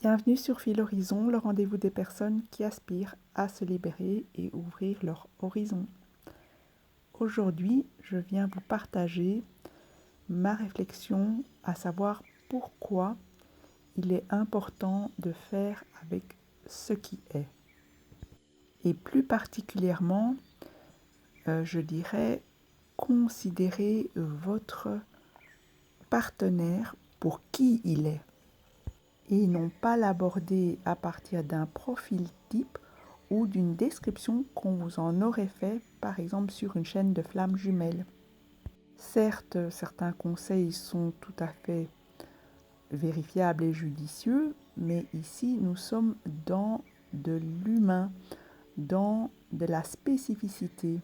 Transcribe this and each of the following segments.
Bienvenue sur Fil Horizon, le rendez-vous des personnes qui aspirent à se libérer et ouvrir leur horizon. Aujourd'hui, je viens vous partager ma réflexion à savoir pourquoi il est important de faire avec ce qui est. Et plus particulièrement, je dirais, considérer votre partenaire pour qui il est. Et non pas l'aborder à partir d'un profil type ou d'une description qu'on vous en aurait fait, par exemple sur une chaîne de flammes jumelles. Certes, certains conseils sont tout à fait vérifiables et judicieux, mais ici nous sommes dans de l'humain, dans de la spécificité.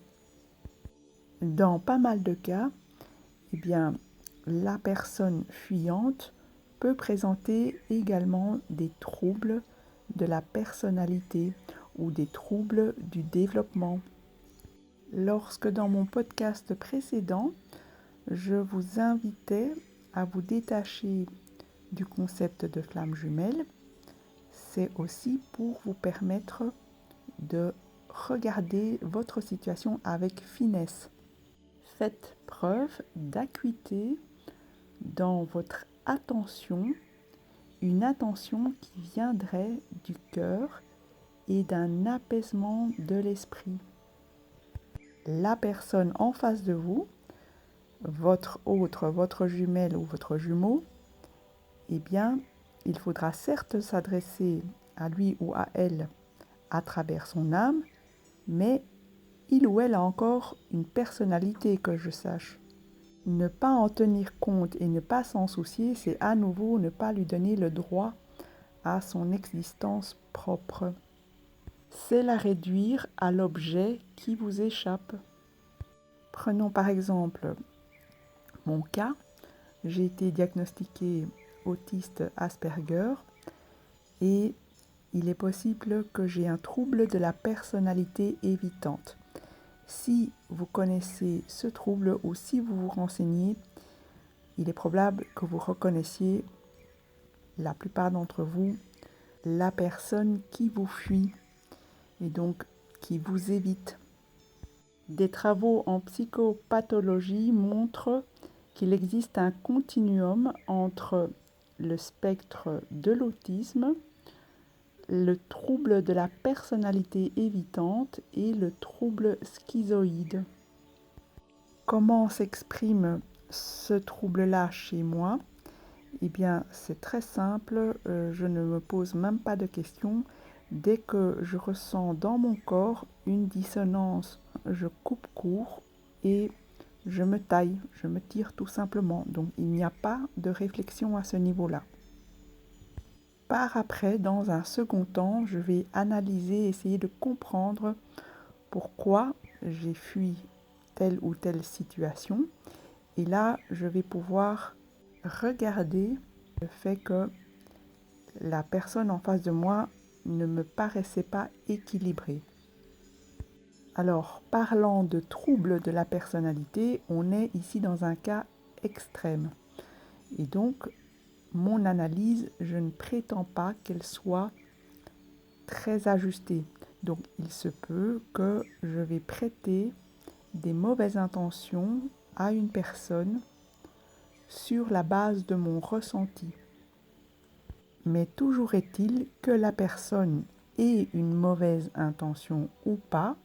Dans pas mal de cas, la personne fuyante peut présenter également des troubles de la personnalité ou des troubles du développement. Lorsque dans mon podcast précédent, je vous invitais à vous détacher du concept de flamme jumelle, c'est aussi pour vous permettre de regarder votre situation avec finesse. Faites preuve d'acuité dans votre attention, une attention qui viendrait du cœur et d'un apaisement de l'esprit. La personne en face de vous, votre autre, votre jumelle ou votre jumeau, il faudra certes s'adresser à lui ou à elle à travers son âme, mais il ou elle a encore une personnalité que je sache. Ne pas en tenir compte et ne pas s'en soucier, c'est à nouveau ne pas lui donner le droit à son existence propre. C'est la réduire à l'objet qui vous échappe. Prenons par exemple mon cas. J'ai été diagnostiquée autiste Asperger et il est possible que j'ai un trouble de la personnalité évitante. Si vous connaissez ce trouble ou si vous vous renseignez, il est probable que vous reconnaissiez, la plupart d'entre vous, la personne qui vous fuit et donc qui vous évite. Des travaux en psychopathologie montrent qu'il existe un continuum entre le spectre de l'autisme, le trouble de la personnalité évitante et le trouble schizoïde. Comment s'exprime ce trouble-là chez moi ? C'est très simple, je ne me pose même pas de questions. Dès que je ressens dans mon corps une dissonance, je coupe court et je me taille, je me tire tout simplement. Donc il n'y a pas de réflexion à ce niveau-là. Par après, dans un second temps, je vais analyser, essayer de comprendre pourquoi j'ai fui telle ou telle situation. Et là, je vais pouvoir regarder le fait que la personne en face de moi ne me paraissait pas équilibrée. Alors, parlant de troubles de la personnalité, on est ici dans un cas extrême. Et donc, mon analyse, je ne prétends pas qu'elle soit très ajustée. Donc, il se peut que je vais prêter des mauvaises intentions à une personne sur la base de mon ressenti. Mais toujours est-il que la personne ait une mauvaise intention ou pas,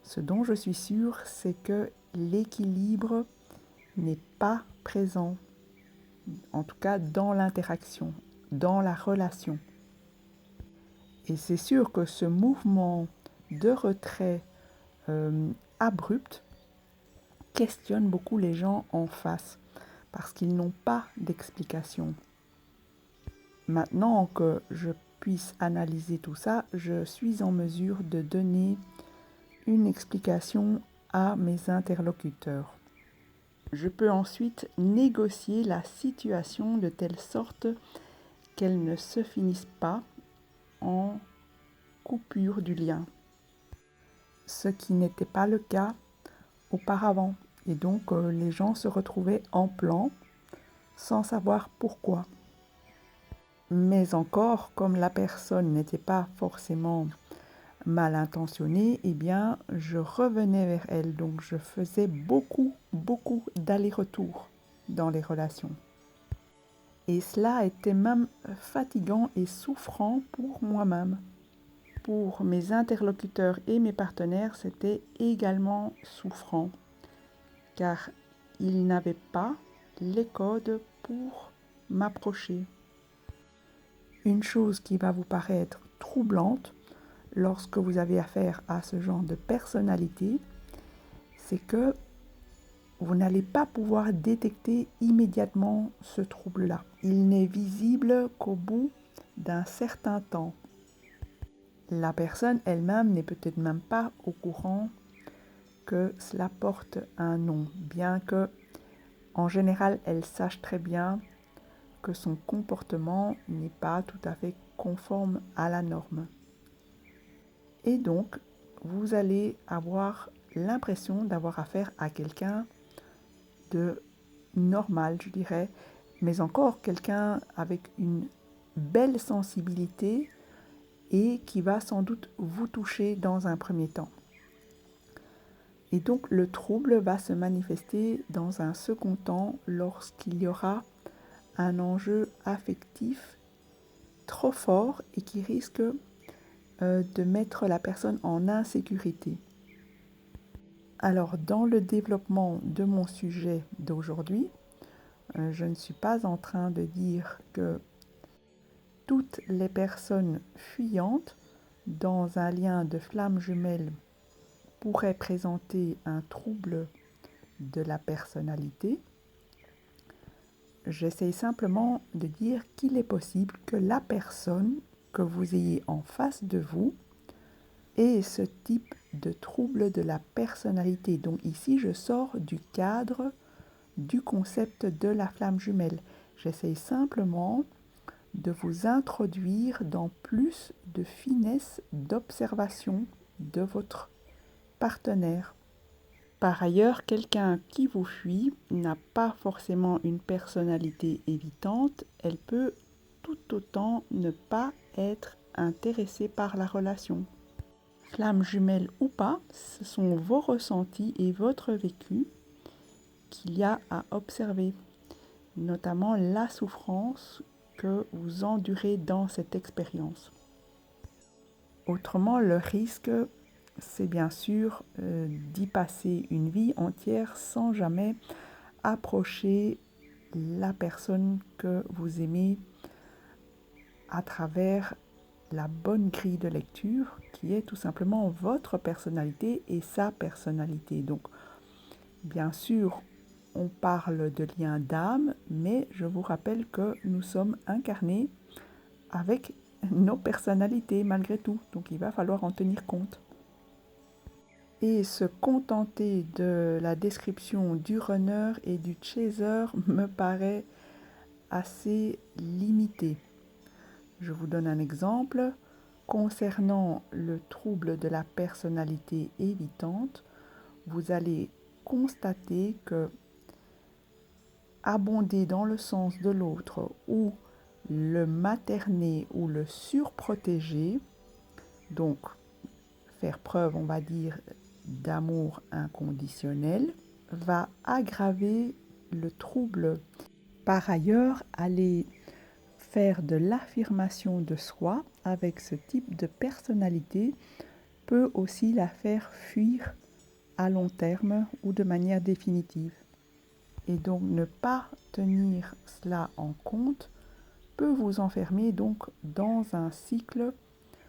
ce dont je suis sûre, c'est que l'équilibre n'est pas présent, en tout cas dans l'interaction, dans la relation. Et c'est sûr que ce mouvement de retrait abrupt questionne beaucoup les gens en face, parce qu'ils n'ont pas d'explication. Maintenant que je puisse analyser tout ça, je suis en mesure de donner une explication à mes interlocuteurs. Je peux ensuite négocier la situation de telle sorte qu'elle ne se finisse pas en coupure du lien. Ce qui n'était pas le cas auparavant. Et donc les gens se retrouvaient en plan sans savoir pourquoi. Mais encore, comme la personne n'était pas forcément mal intentionnée, eh bien, je revenais vers elle. Donc, je faisais beaucoup d'allers-retours dans les relations. Et cela était même fatigant et souffrant pour moi-même. Pour mes interlocuteurs et mes partenaires, c'était également souffrant, car ils n'avaient pas les codes pour m'approcher. Une chose qui va vous paraître troublante lorsque vous avez affaire à ce genre de personnalité, c'est que vous n'allez pas pouvoir détecter immédiatement ce trouble-là. Il n'est visible qu'au bout d'un certain temps. La personne elle-même n'est peut-être même pas au courant que cela porte un nom, bien que, en général, elle sache très bien que son comportement n'est pas tout à fait conforme à la norme. Et donc, vous allez avoir l'impression d'avoir affaire à quelqu'un de normal, je dirais, mais encore quelqu'un avec une belle sensibilité et qui va sans doute vous toucher dans un premier temps. Et donc le trouble va se manifester dans un second temps lorsqu'il y aura un enjeu affectif trop fort et qui risque de mettre la personne en insécurité. Alors dans le développement de mon sujet d'aujourd'hui, je ne suis pas en train de dire que toutes les personnes fuyantes dans un lien de flamme jumelle pourraient présenter un trouble de la personnalité. J'essaie simplement de dire qu'il est possible que la personne que vous ayez en face de vous ait ce type de trouble de la personnalité. Donc ici, je sors du cadre du concept de la flamme jumelle. J'essaie simplement de vous introduire dans plus de finesse d'observation de votre partenaire. Par ailleurs, quelqu'un qui vous fuit n'a pas forcément une personnalité évitante, elle peut tout autant ne pas être intéressée par la relation. Flamme jumelle ou pas, ce sont vos ressentis et votre vécu qu'il y a à observer, notamment la souffrance que vous endurez dans cette expérience. Autrement, le risque, c'est bien sûr d'y passer une vie entière sans jamais approcher la personne que vous aimez à travers la bonne grille de lecture qui est tout simplement votre personnalité et sa personnalité. Donc, bien sûr, on parle de lien d'âme, mais je vous rappelle que nous sommes incarnés avec nos personnalités malgré tout. Donc, il va falloir en tenir compte. Et se contenter de la description du runner et du chaser me paraît assez limité. Je vous donne un exemple. Concernant le trouble de la personnalité évitante, vous allez constater que abonder dans le sens de l'autre ou le materner ou le surprotéger, donc faire preuve, on va dire, d'amour inconditionnel, va aggraver le trouble. Par ailleurs, aller faire de l'affirmation de soi avec ce type de personnalité peut aussi la faire fuir à long terme ou de manière définitive. Et donc ne pas tenir cela en compte peut vous enfermer donc dans un cycle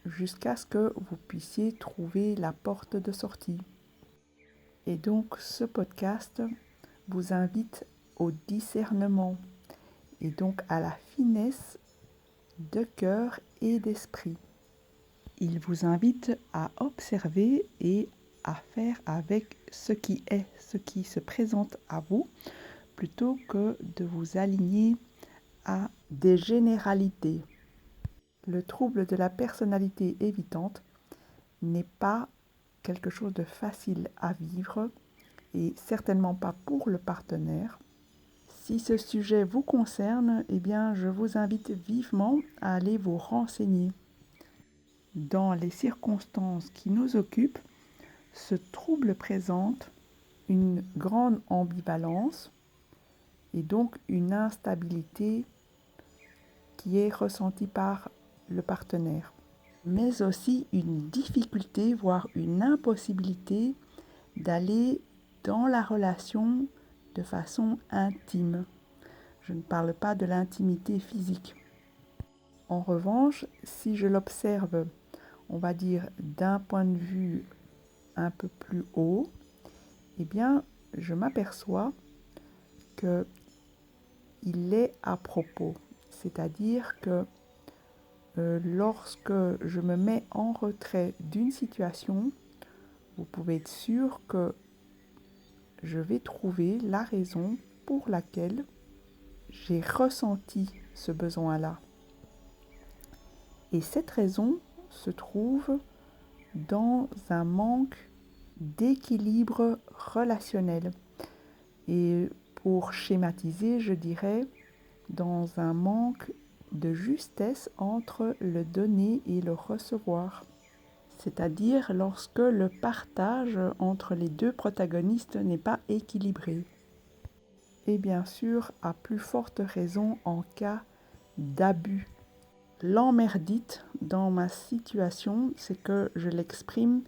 jusqu'à ce que vous puissiez trouver la porte de sortie. Et donc ce podcast vous invite au discernement et donc à la finesse de cœur et d'esprit. Il vous invite à observer et à faire avec ce qui est, ce qui se présente à vous, plutôt que de vous aligner à des généralités. Le trouble de la personnalité évitante n'est pas quelque chose de facile à vivre et certainement pas pour le partenaire. Si ce sujet vous concerne, eh bien, je vous invite vivement à aller vous renseigner. Dans les circonstances qui nous occupent, ce trouble présente une grande ambivalence et donc une instabilité qui est ressentie par le partenaire, mais aussi une difficulté, voire une impossibilité d'aller dans la relation de façon intime. Je ne parle pas de l'intimité physique. En revanche, si je l'observe, on va dire d'un point de vue un peu plus haut, eh bien, je m'aperçois qu'il est à propos. C'est-à-dire que lorsque je me mets en retrait d'une situation, vous pouvez être sûr que je vais trouver la raison pour laquelle j'ai ressenti ce besoin-là. Et cette raison se trouve dans un manque d'équilibre relationnel. Et pour schématiser, je dirais dans un manque de justesse entre le donner et le recevoir. C'est-à-dire lorsque le partage entre les deux protagonistes n'est pas équilibré. Et bien sûr, à plus forte raison en cas d'abus. L'emmerdite dans ma situation, c'est que je l'exprime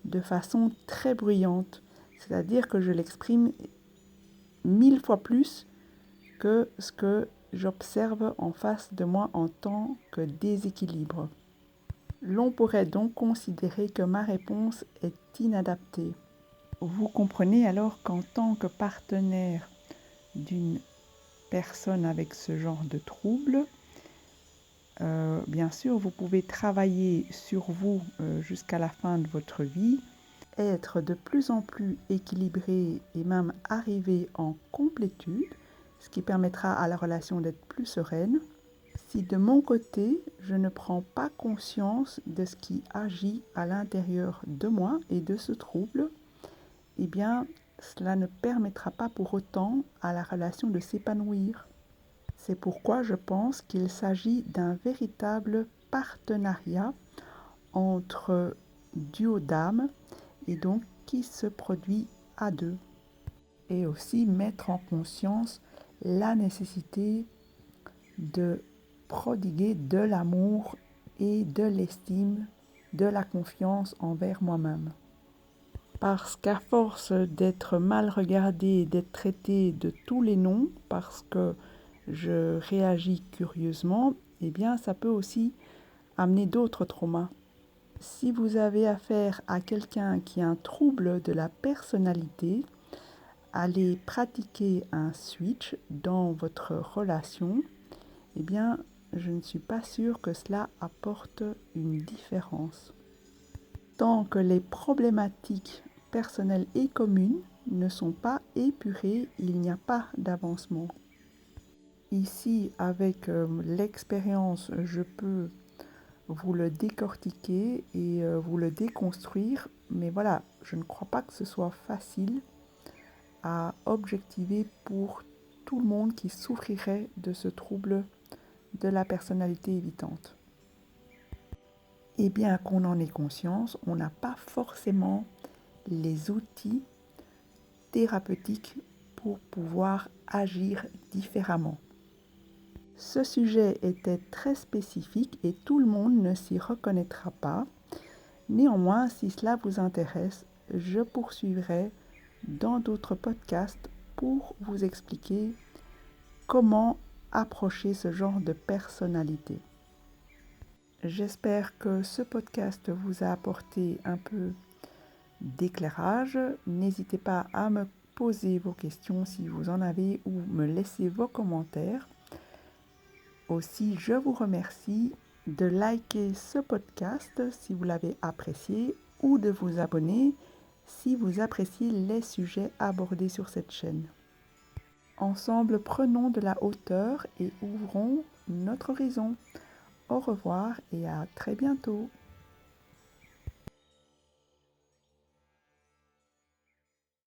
de façon très bruyante. C'est-à-dire que je l'exprime 1000 fois plus que ce que j'observe en face de moi en tant que déséquilibre. L'on pourrait donc considérer que ma réponse est inadaptée. Vous comprenez alors qu'en tant que partenaire d'une personne avec ce genre de trouble, bien sûr, vous pouvez travailler sur vous jusqu'à la fin de votre vie, être de plus en plus équilibré et même arriver en complétude, ce qui permettra à la relation d'être plus sereine. Si de mon côté, je ne prends pas conscience de ce qui agit à l'intérieur de moi et de ce trouble, eh bien, cela ne permettra pas pour autant à la relation de s'épanouir. C'est pourquoi je pense qu'il s'agit d'un véritable partenariat entre duo d'âme et donc qui se produit à deux. Et aussi mettre en conscience la nécessité de prodiguer de l'amour et de l'estime, de la confiance envers moi-même. Parce qu'à force d'être mal regardée, d'être traitée de tous les noms, parce que je réagis curieusement, eh bien ça peut aussi amener d'autres traumas. Si vous avez affaire à quelqu'un qui a un trouble de la personnalité, allez pratiquer un switch dans votre relation, eh bien je ne suis pas sûre que cela apporte une différence. Tant que les problématiques personnelles et communes ne sont pas épurées, il n'y a pas d'avancement. Ici, avec l'expérience, je peux vous le décortiquer et vous le déconstruire, mais voilà, je ne crois pas que ce soit facile à objectiver pour tout le monde qui souffrirait de ce trouble de la personnalité évitante. Et bien qu'on en ait conscience, on n'a pas forcément les outils thérapeutiques pour pouvoir agir différemment. Ce sujet était très spécifique et tout le monde ne s'y reconnaîtra pas. Néanmoins, si cela vous intéresse, je poursuivrai dans d'autres podcasts pour vous expliquer comment approcher ce genre de personnalité. J'espère que ce podcast vous a apporté un peu d'éclairage. N'hésitez pas à me poser vos questions si vous en avez ou me laisser vos commentaires. Aussi, je vous remercie de liker ce podcast si vous l'avez apprécié ou de vous abonner si vous appréciez les sujets abordés sur cette chaîne. Ensemble, prenons de la hauteur et ouvrons notre horizon. Au revoir et à très bientôt.